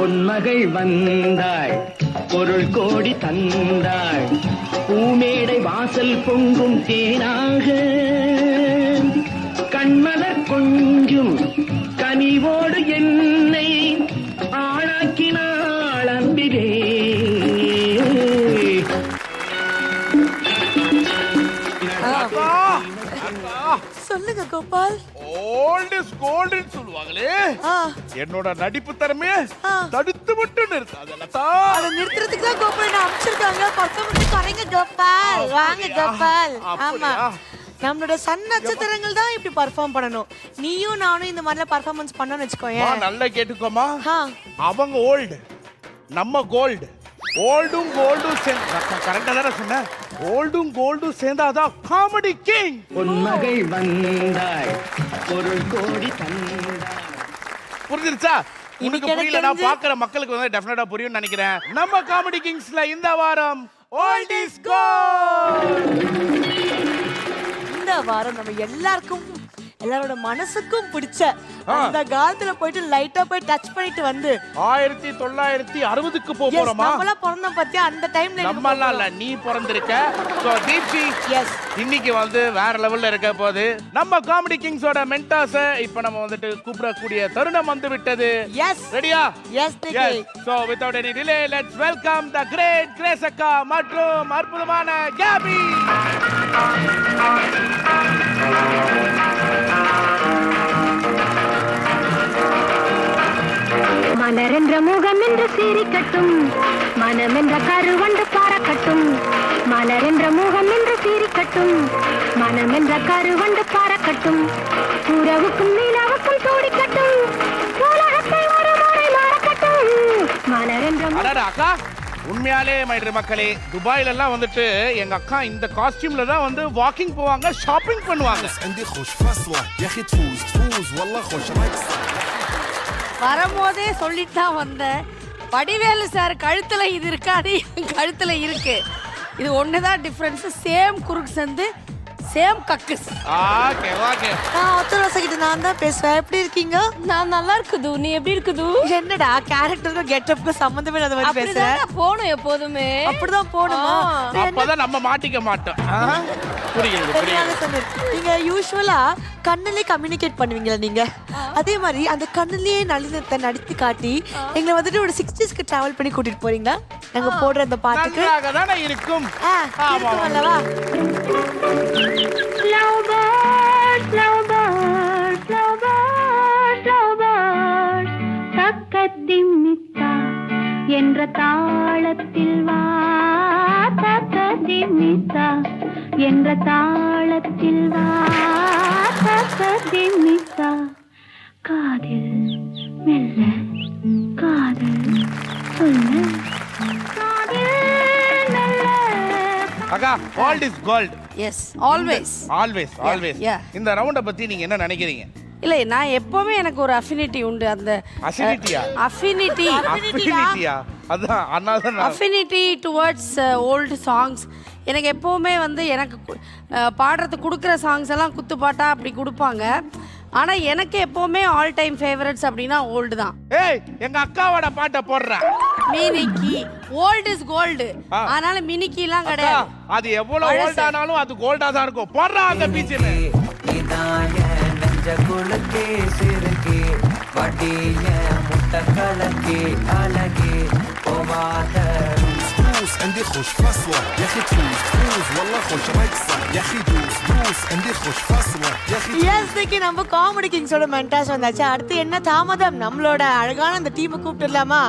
பொன்மகள் வந்தாள் பொருள் கோடி தந்தாள் பூமேடை வாசல் பொங்கும் தேனாக கண்மலர் கொஞ்சும் கனிவோடு என்னை ஆளாக்கினாள் அன்பிலே. சொல்லுங்க கோபால். ஓல்ட் இஸ் கோல்ட் சொல்லுவாங்களே, என்னோட நடிப்பு திறமைய தடுத்து மட்டும் நிறுத்தாதலதா. அத நிறுத்துறதுக்கு தான் கோபால் நான் அனுப்பிச்சிருக்காங்க. பர்ஃபார்மன்ஸ் வரங்க கோபால். வாங்க கோபால். ஆமா, நம்மளோட சன் நட்சத்திரங்கள் தான் இப்படி பர்ஃபார்ம் பண்ணணும். நீயும் நானும் இந்த மாதிரிலாம் பர்ஃபார்மன்ஸ் பண்ணணும்னு வெச்சுக்கோயேன். நல்லா கேட்டுக்கோமா, அவங்க ஓல்டு, நம்ம கோல்டு. ஓல்டும் கோல்டும் கரெக்டா தானே சொன்னேன். ஓல்டும் கோல்டும் சேர்ந்தாதான் காமெடி கிங். பொன்மகள் வந்தாள் பொருள் கோடி தந்தாள். புரிஞ்சிருச்சா? உனக்கு புரியல, நான் பாக்குற மக்களுக்கு வந்து டெஃபினட்டா புரியும்னு நினைக்கிறேன். நம்ம காமெடி கிங்ஸ்ல இந்த வாரம் ஓல்ட் இஸ் கோல்ட். இந்த வாரம் நம்ம எல்லாரோட மனசுக்கும் பிடிச்ச அந்த காலத்துல போயிட்டு லைட்டா போய் டச் பண்ணிட்டு வந்து 1960க்கு போறோமா? நம்மள பிறந்த பத்தி அந்த டைம்ல நம்மலாம் இல்ல, நீ பிறந்திருக்க. சோ தீப்தி எஸ் இன்னைக்கு வந்து வேற லெவல்ல இருக்க போது. நம்ம காமெடி கிங்ஸோட மென்டார்ஸ் இப்ப நம்ம வந்துட்டு கூப்பிடக்கூடிய தருணம் வந்து விட்டது. எஸ் ரெடியா? Yes Nikki. So without any delay let's welcome the great கிரேசக்கா மற்றும் அற்புதமான கேபி. மலரென்ற முகம் என்று சிரிக்கட்டும், மனமென்ற கருவண்டு பறக்கட்டும். மலரென்ற முகம் என்று சிரிக்கட்டும், மனமென்ற கருவண்டு பறக்கட்டும். உறவுக்கும் நிலவுக்கும் தோடிக்கட்டும், உலகத்தை ஒரு முறை மறக்கட்டும். மலரென்ற அக்கா, உண்மையாலே மைடியர் மக்களே, துபாயில எல்லாம் வந்துட்டு எங்க அக்கா இந்த காஸ்டியூம்ல தான் வந்து வாக்கிங் போவாங்க, ஷாப்பிங் பண்ணுவாங்க. வரும்போதே சொல்லிட்டு தான் வந்தேன். வடிவேலு சார் கழுத்துல இது இருக்காது, கழுத்துல இருக்கு. இது ஒண்ணுதான் டிஃபரன்ஸ். சேம் குறுக்கு சந்து, சேம் கக்குஸ். Okay okay. ஒத்தரசகிட்ட நான் தான் பேசுவேன். எப்படி இருக்கீங்க? நான் நல்லா இருக்குது. நீ எப்படி இருக்குது? என்னடா கேரக்டருக்கு கெட்டப்புக்கு சம்பந்தமே இல்லாத மாதிரி பேசுற. அப்படிதான் போணும் எப்போதுமே. அப்படிதான் போணுமா? அப்பதான் நம்ம மாட்டிக்க மாட்டோம். புரியுது. நீங்க யூசுவலா கண்ணிலே கம்யூனிகேட் பண்ணுவீங்களா நீங்க? அதே மாதிரி அந்த கண்ணிலே நளினத்தை நடித்து காட்டி எங்களை வந்துட்டு ஒரு 60ஸ்க்கு டிராவல் பண்ணி கூட்டிட்டு போறீங்களா? நாங்க போடுற அந்த பாட்டுக்கு தானே இருக்கும். இருக்கும் அல்லவா? Love birds, love birds, love birds, love birds. தக்கதிமித்தா என்ற தாளத்தில் வா, தக்கதிமித்தா என்ற தாளத்தில் வா, தக்கதிமித்தா. காதில் மெல்ல காதல் சொல்ல, காதில் மெல்ல. அக்கா, gold is gold. Yes, always always always. இந்த ரவுண்ட பத்தி நீங்க என்ன நினைக்கிறீங்க? இல்ல, நான் எப்பவுமே எனக்கு ஒரு அஃபினிட்டி உண்டு. அந்த அஃபினிட்டியா அதான் அண்ணாதான் அஃபினிட்டி டுவர்ட்ஸ் ஓல்டு சாங்ஸ். எனக்கு எப்பவுமே வந்து எனக்கு பாடுறதுக்கு கொடுக்குற சாங்ஸ் எல்லாம் குத்துப்பாட்டா அப்படி கொடுப்பாங்க. ஆனா எனக்கு எப்பவுமே ஆல் டைம் ஃபேவரட்ஸ் அப்படின்னா ஓல்டு தான். ஏய், எங்க அக்காவோட பாட்டை போடுற மினிக்கி. Old is gold. அதனால மினிக்கி எல்லாம் கிடையாது. அது எவ்வளவு ஓல்ட் ஆனாலும் அது கோல்டா தான் இருக்கும். போடுறா அந்த பீச்சில. இதாய நெஞ்ச குலுக்கே சிறுக்கே வடிய முட்ட கலக்கே அழகே போவாத. عندي خوش فاصلة يا أخي تفوز والله خوش رايك صح يا أخي دوس عندي خوش فاصلة يا أخي. எஸ் நிக்கி, நம்ம காமெடி கிங்ஸோட மென்டாஸ் வந்தாச்சு. அடுத்து என்ன தாமதம், நம்மளோட அழகான அந்த டீமை கூப்பிட்டுலாமா?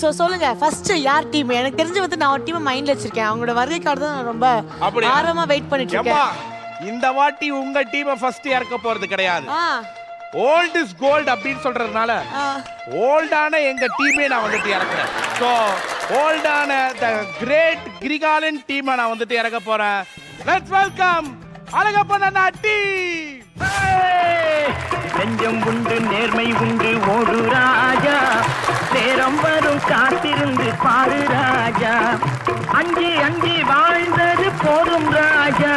ஸோ சொல்லுங்க, ஃபர்ஸ்ட் யார் டீம்? எனக்கு தெரிஞ்சு வந்து நான் ஒரு டீமை மைண்ட்ல வச்சிருக்கேன். அவங்களோட வருகைக்காக தான் நான் ரொம்ப ஆர்வமா வெயிட் பண்ணிட்டு இருக்கேன். இந்த வாட்டி உங்க டீமை ஃபர்ஸ்ட் இறக்க போறது கிடையாது. ஓல்ட் இஸ் கோல்ட் அப்படின்னு சொல்றதுனால ஓல்டான எங்க டீமே நான் வந்துட்டு இறக்குறேன். ஸோ ஓல்டான த கிரேட் கிரிகாலன் டீமை நான் வந்துட்டு இறக்க போறேன். லெட்ஸ் வெல்கம் அழகப்பண்ணா டீம். நெஞ்சம் உண்டு, நேர்மை உண்டு, ஓடு ராஜா. நேரம் வரும் காத்திருந்து பாரு ராஜா. அஞ்சு அஞ்சு வாழ்ந்தது போதும் ராஜா.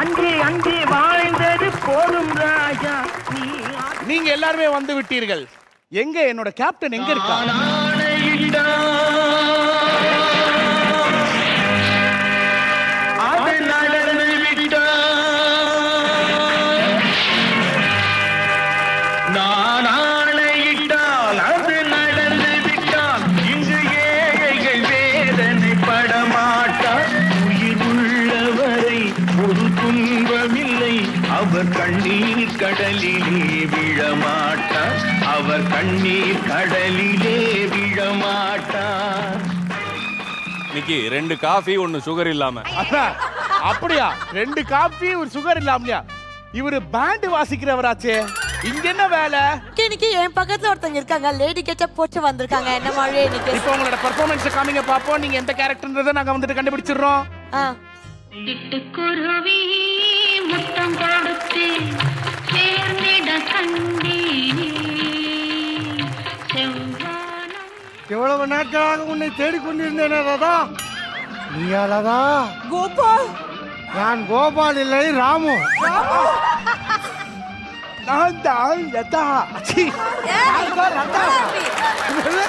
அஞ்சு அஞ்சு வாழ்ந்தது போதும் ராஜா. நீங்க எல்லாருமே வந்து விட்டீர்கள். எங்க என்னோட கேப்டன் எங்க இருக்கா? அவர் கண்ணீர் கடலிலே விழமாட்டார், அவர் கண்ணீர் கடலிலே விழமாட்டார். இன்னைக்கு 2 காஃபி 1 சுகர் இல்லாம. அண்ணா, அப்படியா? 2 காபி ஒரு சுகர் இல்லாமலையா? இவரு பேண்ட் வாசிக்கிறவராச்சே, இங்க என்ன வேலை? இன்னைக்கு என் பக்கத்துல ஒருத்தங்க இருக்காங்க, லேடி கெச்சப் போட்டு வந்திருக்காங்க. என்ன மாதிரி இன்னைக்கு இப்போ உங்களோட பெர்ஃபார்மன்ஸ் காமிங்க பாப்போம். நீங்க எந்த கேரக்டர்ன்றதை நாங்க வந்துட்டு கண்டுபிடிச்சிடுறோம். சிட்டுக்குருவி முத்தம் கொடுத்து சேர்ந்திட கண்டேனே செவ்வானம். எவ்வளவு நாட்களாக உன்னை தேடிக்கொண்டிருந்தேனே ராதா. நீயா ராதா? கோபால். நான் கோபால் இல்லை, ராமு. நான் தான் லதா. ச்சீ.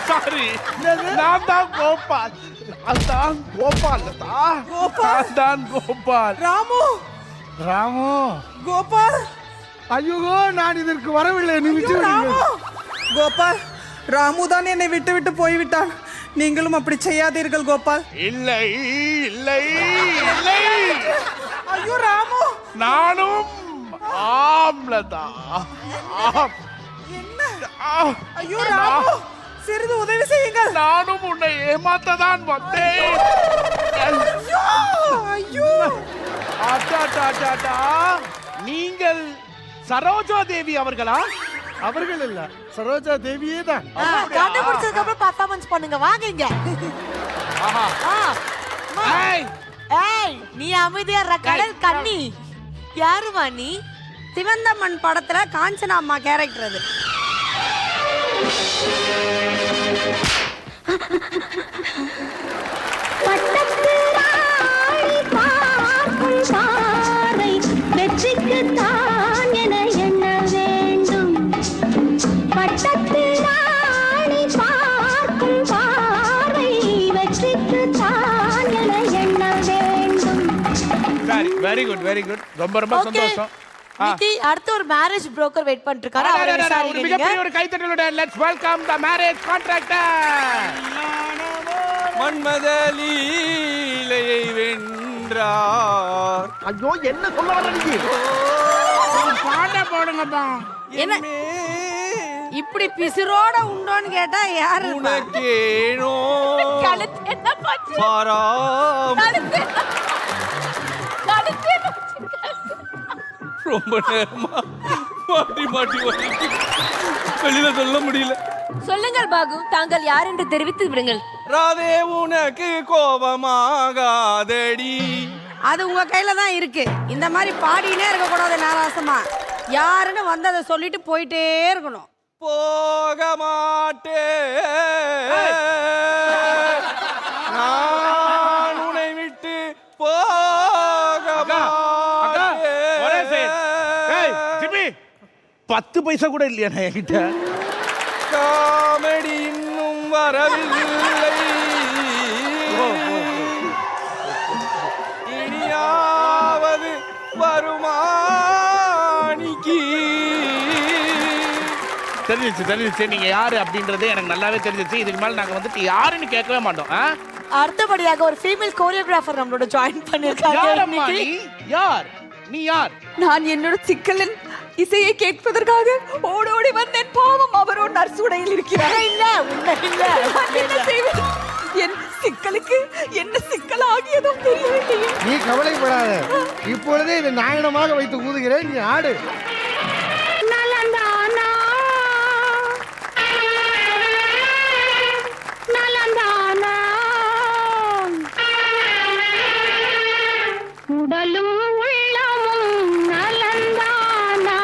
சாரி, நான் தான் கோபால். அதான் கோபால் லதா. நான் தான் கோபால். ராமு. ராமு. கோபால். ஐயோ, நான் இதற்கு வரவில்லை. நீ விட்டு கோபால், ராமு தான் என்னை விட்டு விட்டு போய்விட்டான். நீங்களும் அப்படி செய்யாதீர்கள் கோபால். இல்லை இல்லை இல்லை. ஐயோ ராமு, நானும் ஆம் லதா. ஆம். ஐயோ ராமு, சிறிது உதவி செய்யுங்கள். நானும் உன்னை ஏமாத்ததான் வந்தேன். ஐயோ, அடாடாடாடா. நீங்கள் சரோஜா தேவி அவர்களா? அவர்கள் இல்ல, சரோஜா தேவியே தான். கண்டுபிடிச்சதுக்கு அப்புறம் பெர்ஃபார்மன்ஸ் பண்ணுங்க, வாங்குங்க. ஆஹா. ஏய், ஏய், நீ அமைதியா இருக்க. கடல் கண்ணி. யாருமா நீ? சிவந்தம்மன் படத்துல காஞ்சனா அம்மா கேரக்டர் அது. பட்டத்து ராணி பார்க்கும் பாறை வெற்றிக்குத்தான் என எண்ண வேண்டும். பட்டத்து ராணி பார்க்கும் பாறை வெற்றிக்குத்தான் என எண்ண வேண்டும். Very good very good. ரொம்ப ரொம்ப சந்தோஷம். நிக்கி, அடுத்து ஒரு மேரேஜ் புரோக்கர் வெயிட் பண்ணிட்டு இருக்காரு. அவரை ஒரு விசாரிங்க. மிகப்பெரிய ஒரு கைத்தட்டலுடன் let's welcome the marriage contractor. மன்மத லீலையை வென்றார். ஐயோ, என்ன சொல்ல வர நீ? பாட்ட போடுங்கப்பா. என்ன இப்படி பிசிரோட உண்டோன்னு கேட்டா யாரு இருப்பா? உனக்கேனோ கழுத்து என்ன போச்சு? பாராம். கழுத்து என்ன போச்சு? ரொம்ப நேரமா மாட்டி மாட்டி வலிக்கு. வெளியில சொல்ல முடியல. சொல்லுங்கள் பாகு, தாங்கள் யார் என்று தெரிவித்து விடுங்கள். ராதே, உனக்கு கோபமாகாதடி. அது உங்க கையில தான் இருக்கு. இந்த மாதிரி பாடினே இருக்க கூடாது நாராசமா. யாருன்னு வந்து அதை சொல்லிட்டு போயிட்டே இருக்கணும். போக மாட்டேன் நான் உன்னை விட்டு போக மாட்டேன். ஒரே செகண்ட். ஏய் ஜிம்மி, 10 பைசா கூட இல்லையா என்கிட்ட? காமெடி இன்னும் வரவில்லை. இனியாவது வருமானிக்கு. தெரிஞ்சிச்சு நீங்க யாரு அப்படின்றது எனக்கு நல்லாவே தெரிஞ்சிச்சு. இதுக்கு மேல நாங்க வந்துட்டு யாருன்னு கேட்கவே மாட்டோம். அடுத்தபடியாக ஒரு ஃபீமேல் கோரியோகிராஃபர் நம்மளோட ஜாயின் பண்ணிருக்காங்க. யாரம்மா நீ? யார் நீ? யார்? நான் என்னோட சிக்கலின் இசையை கேட்பதற்காக ஓடோடி வந்தேன். பாவம், அவரோ நர்ஸ் உடையில் இருக்கிறார். இல்ல, உண்மை இல்ல. நான் என்ன செய்வேன்? என் சிக்கலுக்கு என்ன சிக்கல் ஆகியதோ தெரியவில்லையே. நீ கவலைப்படாத, இப்பொழுதே இதை நாயனமாக வைத்து ஊதுகிறேன். நீ ஆடு. நலந்தானா நலந்தானா உடலும் உள்ளமும் நலந்தானா.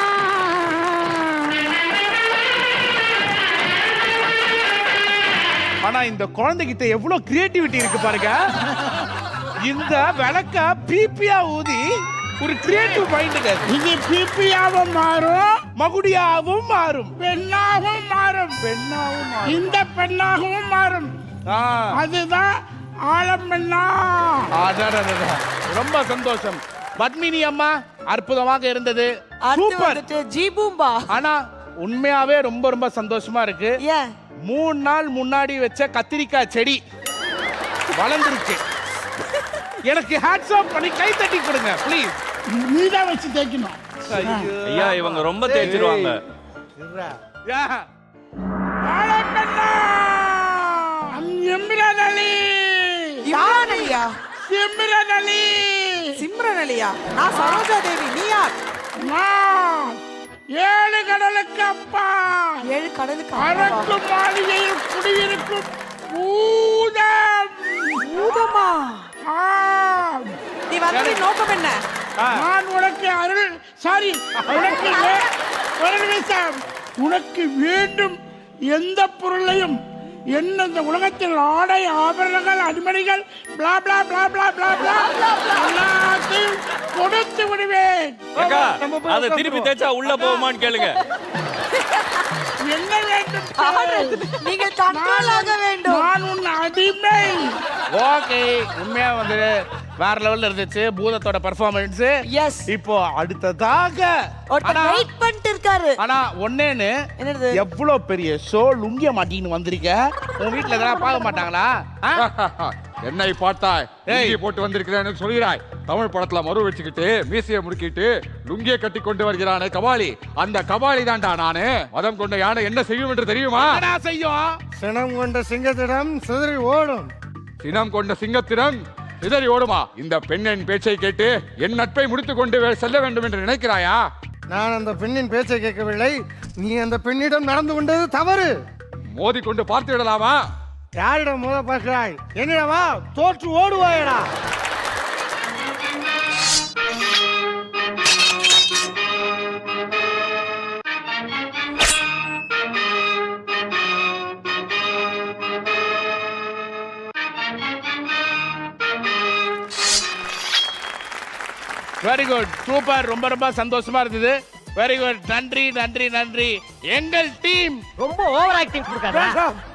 ஆனா இந்த குழந்தைகிட்ட எவ்வளவு கிரியேட்டிவிட்டி இருக்கு பாருங்க. இந்த விளக்க பிபியா ஊதி ஒரு கிரியேட்டிவ் மைண்ட். இது பிபியாவும் மாறும், மகுடியாவும் மாறும், பெண்ணாகவும் மாறும், பெண்ணாகவும் மாறும், இந்த பெண்ணாகவும் மாறும். அதுதான் ஆழம் பெண்ணா. ரொம்ப சந்தோஷம். பத்மினி அம்மா அற்புதமாக இருந்தது. சூப்பர். ஜீபூம்பா. ஆனா உண்மையாவே ரொம்ப ரொம்ப சந்தோஷமா இருக்கு. 3 நாள் முன்னாடி வச்ச கத்திரிக்காய் செடி வளர்ந்துருச்சு. எனக்கு ஹேட்ஸ் ஆஃப் பண்ணி கை தட்டி கொடுங்க ப்ளீஸ். நீதான் வச்சு தேய்க்கணும். ஐயா இவங்க ரொம்ப தேய்ச்சிருவாங்க. இம்ரான் அலி. இம்ரான் அலியா? இம்ரான் அலி. சிம்ரன் அலியா? நான் சரோஜா தேவி. நீ யார்? நான் 7 கடலுக்கு அப்பா 7 கடலுக்கு அரக்கு மாளிகையில் குடியிருக்கும் பூதம். பூதமா? ஆம். நீ வந்து நோக்கம் என்ன? நான் உனக்கு அருள் சாரி உனக்கு ஒரு நிமிஷம். உனக்கு வேண்டும் எந்த பொருளையும் என்ன இந்த உலகத்தில் ஆடை ஆபரணங்கள் அடிமணிகள் blah blah blah blah blah blah எல்லாத்தையும் கொடுத்து விடுவேன். அக்கா அதை திருப்பி தேய்ச்சா உள்ள போகுமான்னு கேளுங்க. என்ன வேண்டும்? நீங்க கண்ட்ரோல் ஆக வேண்டும். நான் உன் அடிமை. ஓகே, உண்மையா வந்து வேற லெவல்ல இருந்துச்சு பூதத்தோட பெர்ஃபார்மன்ஸ். எஸ். இப்போ அடுத்ததாக ஒருத்தர் வெயிட் பண்ணிட்டு இருக்காரு. ஆனா ஒன்னேன்னு என்னது? எவ்வளவு பெரிய ஷோ லுங்கிய மாட்டின்னு வந்திருக்க. உன் வீட்ல இதெல்லாம் பார்க்க மாட்டாங்களா? என்னை பார்த்தாய் லுங்கி போட்டு வந்திருக்கிறேன்னு சொல்கிறாய். தமிழ் படத்துல மறு வச்சுக்கிட்டு மீசையை முறுக்கிட்டு லுங்கியை கட்டி கொண்டு வருகிறானே கபாலி, அந்த கபாலி தான்டா நானு. மதம் கொண்ட யானை என்ன செய்யும் என்று தெரியுமா? செய்யும். சினம் கொண்ட சிங்கத்திடம் சிதறி ஓடும். சினம் கொண்ட சிங்கத்திடம் சிதறி ஓடுமா? இந்த பெண்ணின் பேச்சை கேட்டு என் நட்பை முடித்துக் கொண்டு செல்ல வேண்டும் என்று நினைக்கிறாயா? நான் அந்த பெண்ணின் பேச்சை கேட்கவில்லை. நீ அந்த பெண்ணிடம் நடந்து கொண்டது தவறு. மோதிக்கொண்டு பார்த்து விடலாமா? யாரிடம் மோத பார்க்கிறாய்? என்னிடமா? தோற்று ஓடுவாயடா. Very good, super. ரொம்ப ரொம்ப சந்தோஷமா இருந்தது. வெரி குட், நன்றி நன்றி நன்றி. எங்கள் டீம் ரொம்ப ஓவர் ஆக்டிங் கொடுக்காத.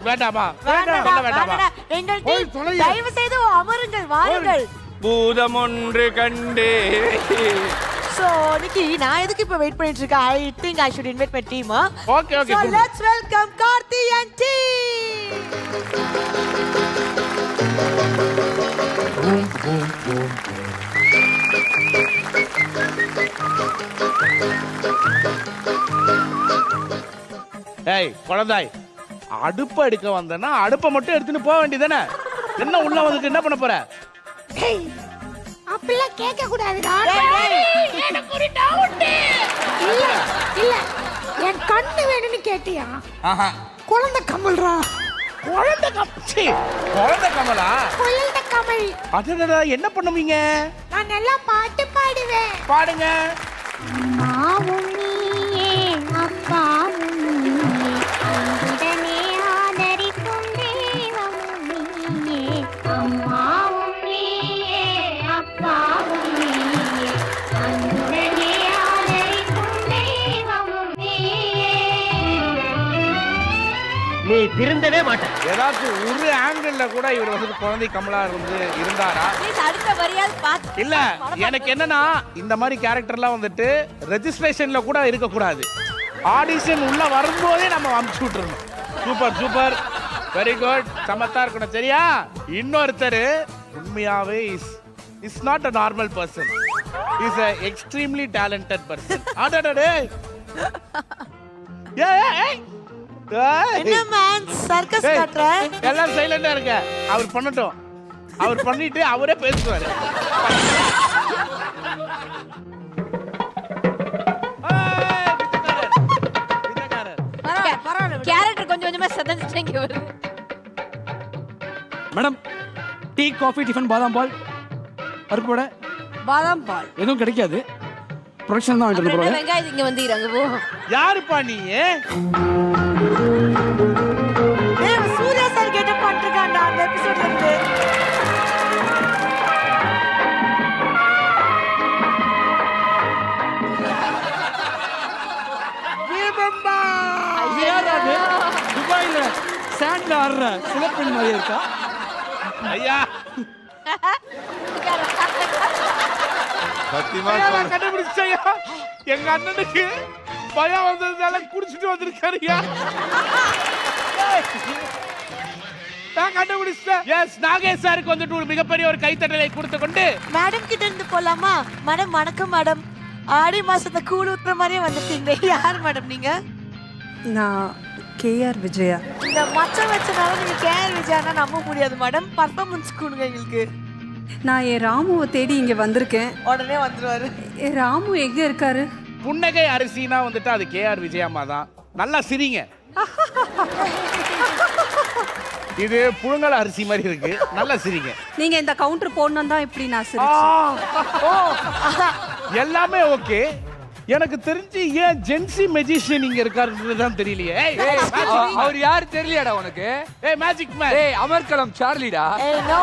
வேண்டாமா? வேண்டாம். எங்கள் டீம் தயவு செய்து அமருங்கள், வாருங்கள். பூதம் ஒன்று கண்டே. So, Nikki, நான் எதுக்கு இப்ப வெயிட் பண்ணிட்டு இருக்கேன்? I think I should invite my team. Okay, okay. So, let's welcome Karthi and team. Boom, boom, boom. ஏய் குழந்தாய், அடுப்பை எடுக்க வந்தேன்னா அடுப்பை மட்டும் எடுத்துட்டு போக வேண்டியதானே? என்ன உள்ள வந்துட்டு என்ன பண்ண போற? அப்படிலாம் கேட்க கூடாதுடா. எனக்கு ஒரு டவுட். இல்ல என் கண்ணு வேணும்னு கேட்டியா? குழந்தை கமல்ரா. குழந்தை கமலா? குழந்தை கமல். அடடா, என்ன பண்ணுவீங்க? நான் நல்லா பாட்டு பாடுவேன். பாடுங்க. அம்மாவும் நீயே அப்பாவும் நீயே அன்புடனே ஆதரிக்கும் தெய்வமும் நீயே. அம்மாவும் நீயே அப்பாவும் நீயே அன்புடனே ஆதரிக்கும் தெய்வமும் நீயே. நீ திருந்தவே மாட்ட. ஏதாச்சும் ஒரு ஆங்கிள் கூட இவர் வந்து குழந்தை கமலா இருந்தாரா? அடுத்த வரியால் பாத்து. இல்ல, எனக்கு என்னன்னா இந்த மாதிரி கேரக்டர்லாம் வந்துட்டு ரெஜிஸ்ட்ரேஷன்ல கூட இருக்க கூடாது. ஆடிஷன் உள்ள வரும்போதே நம்ம அமுச்சு விட்டுறணும். சூப்பர் சூப்பர், வெரி குட், சமத்தா இருக்கணும். சரியா? இன்னொருத்தர் உண்மையாவே is not a normal person, is a extremely talented person. அடடடே, என்ன மேன் சர்க்கஸ் காட்ற? எல்லாம் சைலண்டா இருங்க. அவர் பண்ணட்டும். அவர் பண்ணிட்டு அவரே பேசுவாரு. கேரக்டர் கொஞ்சம் கொஞ்சமா சதஞ்சிட்டே வருது. மேடம், டீ காஃபி டிஃபன் பாதாம் பால் பருப்பு வடை பாதாம் பால் எதுவும் கிடைக்காது. ப்ரொடக்ஷன் தான் வாங்கிட்டு போறாங்க. வெங்காயம் இங்க வந்துறாங்க. போ. யாருப்பா நீ? சூர்யா சார் கேட்ட பண்ணிருக்காண்டா அந்த எபிசோட்ல இருந்து. துபாயில சாண்ட்ல ஆடுற சிலப்பெண் மாதிரி இருக்கா? ஐயா, கண்டுபிடிச்சையா, எங்க அண்ணனுக்கு பயம் வந்ததுனால குடிச்சிட்டு வந்திருக்காருயா. நான் கண்டுபிடிச்சேன். எஸ், நாகேஷ் சாருக்கு வந்துட்டு ஒரு மிகப்பெரிய ஒரு கைத்தட்டலை கொடுத்து கொண்டு மேடம் கிட்ட இருந்து போலாமா? மேடம் வணக்கம் மேடம். ஆடி மாசத்தை கூழ் ஊத்துற மாதிரியே வந்துட்டீங்க. யார் மேடம் நீங்க? நான் கேஆர் விஜயா. இந்த மச்சம் வச்சனால நீங்க கேஆர் விஜயானா நம்ப முடியாது மேடம். பர்ஃபார்மன்ஸ் கொடுங்க எங்களுக்கு. நான் என் ராமுவை தேடி இங்க வந்திருக்கேன். உடனே வந்துருவாரு. என் ராமு எங்க இருக்காரு? புன்னகை அரிசினா வந்துட்டு அது கேஆர் விஜயம்மா தான். நல்லா சிரிங்க. இது புழுங்கல் அரிசி மாதிரி இருக்கு. நல்லா சிரிங்க. நீங்க இந்த கவுண்டர் போடணும் தான் இப்படி நான் சிரிச்சேன். எல்லாமே ஓகே. எனக்கு தெரிஞ்சு ஏன் ஜென்சி மெஜிஷியன் இங்க இருக்காருன்றதுதான் தெரியலையே. அவர் யாரு தெரியலையாடா உனக்கு? Magic man. அமர்கலம் சார்லிடா. நோ,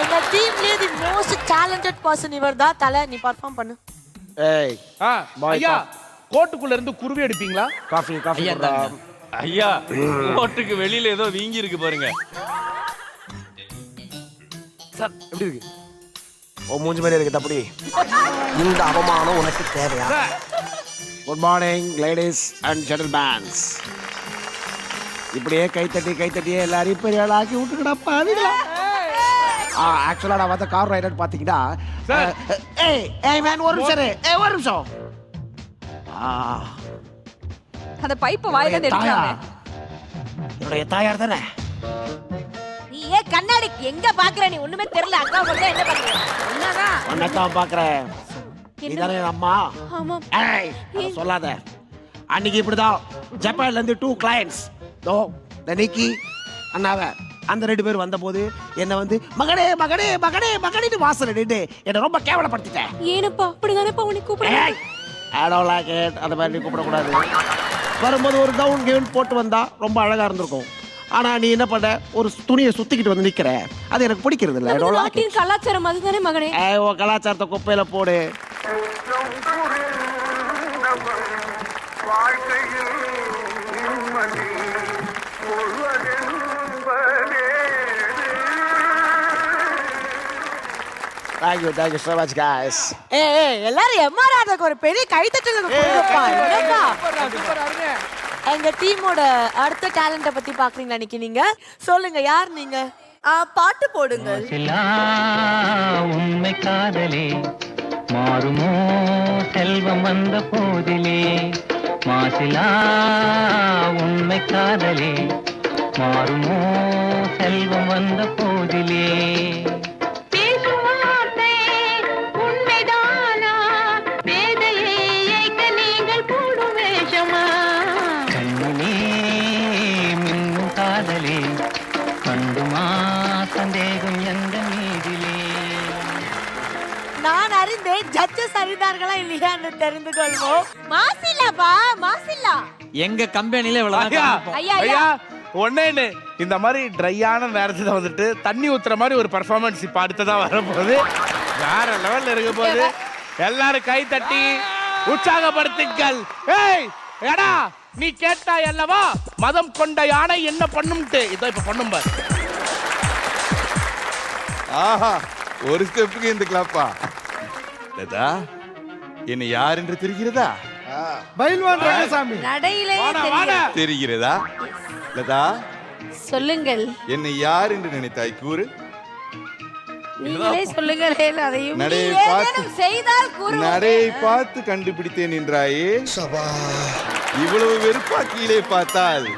எங்க டீம்லயே தி மோஸ்ட் டேலண்டட் பர்சன் இவர்தான். தல நீ பெர்ஃபார்ம் பண்ணு. ஐயா கோட்டுக்குள்ள இருந்து குருவி எடுப்பீங்களா? காஃபி ஐயா கோட்டுக்கு வெளியில ஏதோ வீங்கி இருக்கு பாருங்க. சார் எப்படி இருக்கு? ஓ மூஞ்சி மாதிரி இருக்கு தப்படி. இந்த அவமானம் உனக்கு தேவையா? Good morning ladies and gentlemen's. இப்படியே கைத்தட்டியே எல்லாரையும் பெரிய ஆளாக்கி விட்டுக்கிடா பாருங்களா. ஆக்சுவலா நான் வந்த கார் ரைடர் பாத்தீங்கன்னா ஏய் மேன் ஒரு நிமிஷம். அந்த பைப்பை வாயில எடுக்கலாமே. என்னுடைய தாயார் தானே. நீ ஏன் கண்ணாடி எங்க பாக்குற? நீ ஒண்ணுமே தெரியல. அக்கா வந்து என்ன பண்ற? என்னதான் உன்னதான் பாக்குறேன். நீதானே அம்மா? ஆமா. ஏய் சொல்லாத. அன்னைக்கு இப்படிதான் ஜப்பான்ல இருந்து 2 கிளையன்ட்ஸ் தோ நிக்கி அண்ணாவ அந்த 2 பேர் வந்தபோது என்ன வந்து மகனே மகனே மகனே மகனே வாசல் நின்று என்ன ரொம்ப கேவலப்படுத்திட்டேன். ஏனப்பா அப்படிதானேப்பா உன்னை கூப்பிடுறேன். I don't like it. அந்த மாதிரி கூப்பிடக்கூடாது. வரும்போது ஒரு கவுன் கவுன் போட்டு வந்தா ரொம்ப அழகா இருந்திருக்கும். ஆனா நீ என்ன பண்ண? ஒரு துணியை சுத்திக்கிட்டு வந்து நிக்கிற. அது எனக்கு பிடிக்கிறது இல்ல. நாட்டின் கலாச்சாரம் அதுதானே மகனே. உன் கலாச்சாரத்தை குப்பையில போடு. Thank you so much guys. எல்லாரும் எம்ஆர்ஆருக்கு ஒரு பெரிய கைத்தட்டல் கொடுங்கப்பா. என்னப்பா? எங்க டீமோட அடுத்த டேலண்ட பத்தி பாக்குறீங்களா இன்னைக்கு? நீங்க சொல்லுங்க, யார் நீங்க? பாட்டு போடுங்க. உண்மை காதலே மாறுமோ செல்வம் வந்த போதிலே மாசிலா உண்மை காதலே மாறுமோ செல்வம் வந்த போதிலே நான் அறிந்தேன். ஜட்ஜஸ் அறிந்தார்களா இல்லையா என்று தெரிந்து கொள்வோம். மாசில்லாப்பா மாசில்லா. எங்க கம்பெனில இவ்வளவுதான். ஐயா ஒண்ணே இந்த மாதிரி ட்ரையான நேரத்துல வந்துட்டு தண்ணி ஊத்துற மாதிரி ஒரு பெர்ஃபார்மன்ஸ் இப்ப அடுத்ததா வரப்போகுது. வேற லெவல்ல இருக்க போகுது. எல்லாரும் கை தட்டி உற்சாகப்படுத்துங்கள். ஏய் எடா நீ கேட்டாய் அல்லவா மதம் கொண்ட யானை என்ன பண்ணும்ட்டு. இதோ இப்ப பண்ணும் பாரு. ஆஹா ஒரு ஸ்டெப்புக்கு இந்த கிளாப்பா. லதா என்ன யார் என்று தெரிகிறதா? பைல்வான் ரங்கசாமி. நடையிலே தெரிகிறதா? லதா சொல்லுங்கள். என்னை யார் என்று நினைத்தாய் கூறு. நீங்களே சொல்லுங்கள். அதையும் நடையை பார்த்து கண்டுபிடித்தேன் என்றாயே. இவ்வளவு வெறுப்பா கீழே பார்த்தால்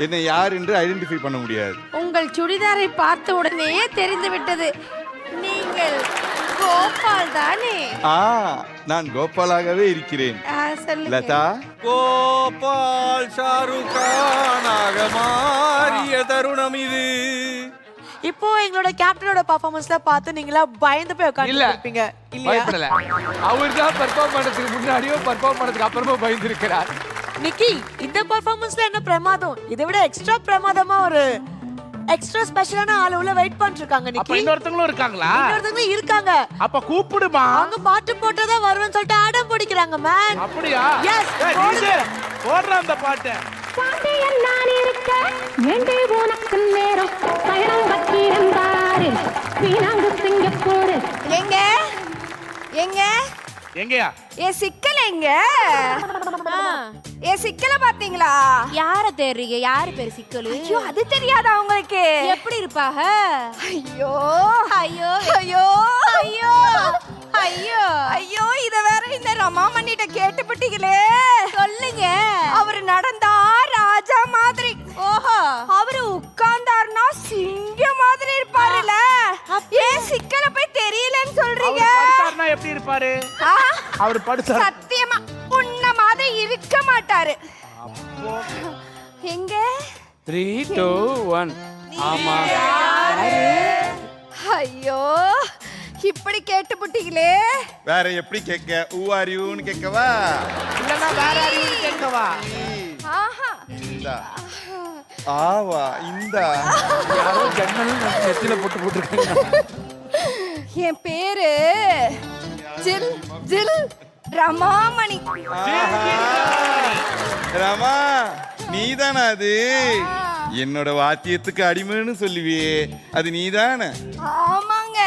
என்னை யார் என்று ஐடென்டிஃபை பண்ண முடியாது. உங்கள் சுடிதாரை பார்த்த உடனே தெரிந்து விட்டது. நீங்கள் கோபால் தானே? நான் கோபாலாகவே இருக்கிறேன். லதா கோபால் ஷாருக் கானாக மாறிய தருணம் இது. இப்போ எங்களோட கேப்டனோட பெர்ஃபார்மன்ஸ்ல பார்த்து நீங்களா பயந்து போய் உட்கார்ந்து இருப்பீங்க இல்லையா? பயப்படல. அவர் தான் பெர்ஃபார்ம் பண்றதுக்கு முன்னாடியோ பெர்ஃபார்ம் பண்றதுக்கு அப்புறமா பயந்து இருக்கிறார். நிக்கி இந்த பெர்ஃபார்மன்ஸ்ல என்ன பிரமாதம்? இதை விட எக்ஸ்ட்ரா பிரமாதமா ஒரு எக்ஸ்ட்ரா ஸ்பெஷலான ஆளு உள்ள வெயிட் பண்ணிட்டு இருக்காங்க. நிக்கி அப்ப இன்னொருத்தங்களும் இருக்காங்களா? இன்னொருத்தங்களும் இருக்காங்க. அப்ப கூப்பிடுமா. அவங்க பாட்டு போட்டதா வருவேன்னு சொல்லிட்டு ஆடம் பிடிக்கிறாங்க மேன். அப்படியா? எஸ் போடுற அந்த பாட்டு. பாண்டியன் நான் இருக்க வேண்டே உனக்கு நேரம் பயணம் வக்கீரம் பாரு வீணாங்கு சிங்கப்பூர். எங்க எங்க எங்கயா? ஏ சிக்கல் எங்க? ஏ சிக்கல பாத்தீங்களா? யார தேடுறீங்க? யாரு பேர் சிக்கலு? ஐயோ அது தெரியாதா உங்களுக்கு? எப்படி இருப்பாக? ஐயோ ஐயோ ஐயோ ஐயோ ஐயோ ஐயோ இத வேற இந்த ரமாமணிட்ட கேட்டுப்பட்டீங்களே. சொல்லுங்க. அவரு நடந்தா ராஜா மாதிரி. ஓஹோ. அவரு உட்கார்ந்தாருன்னா சிங்கம் மாதிரி இருப்பாருல. ஏன் சிக்கல போய் தெரியலன்னு சொல்றீங்க? படுத்தாருன்னா எப்படி இருப்பாரு? அவர் படுத்தாரு. சத்தியமா உன்ன மாதிரி இருக்க மாட்டாரு. எங்க 3, 2, 1. ஆமா. ஐயோ இப்படி கேட்டுப்பட்டீங்களே. வேற எப்படி கேட்க? ஊ ஆர் யூன்னு கேட்கவா? இல்லனா வேற யாரையும் கேட்கவா? ஆஹா. இந்தா. ஆவா இந்தா. யாரோ ஜன்னல் நெத்தில போட்டுருக்காங்க. என் பேரு ஜில் ஜில் ரமாமணி. ரமா நீதானா அது? என்னோட வாத்தியத்துக்கு அடிமைன்னு சொல்லுவியே, அது நீதானே? ஆமாங்க.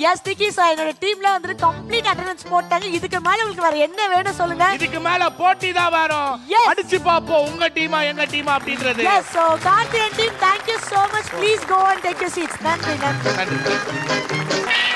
எஸ் திக்கி சார், என்னோட டீம்ல வந்து கம்ப்ளீட் அட்டெண்டன்ஸ் போட்டாங்க. இதுக்கு மேல உங்களுக்கு வேற என்ன வேணும் சொல்லுங்க. இதுக்கு மேல போட்டி தான் வரும். அடிச்சு பாப்போம் உங்க டீமா எங்க டீமா அப்படின்றது. S so Karthiyan team, thank you so much. Please go and take your seats. நன்றி நன்றி.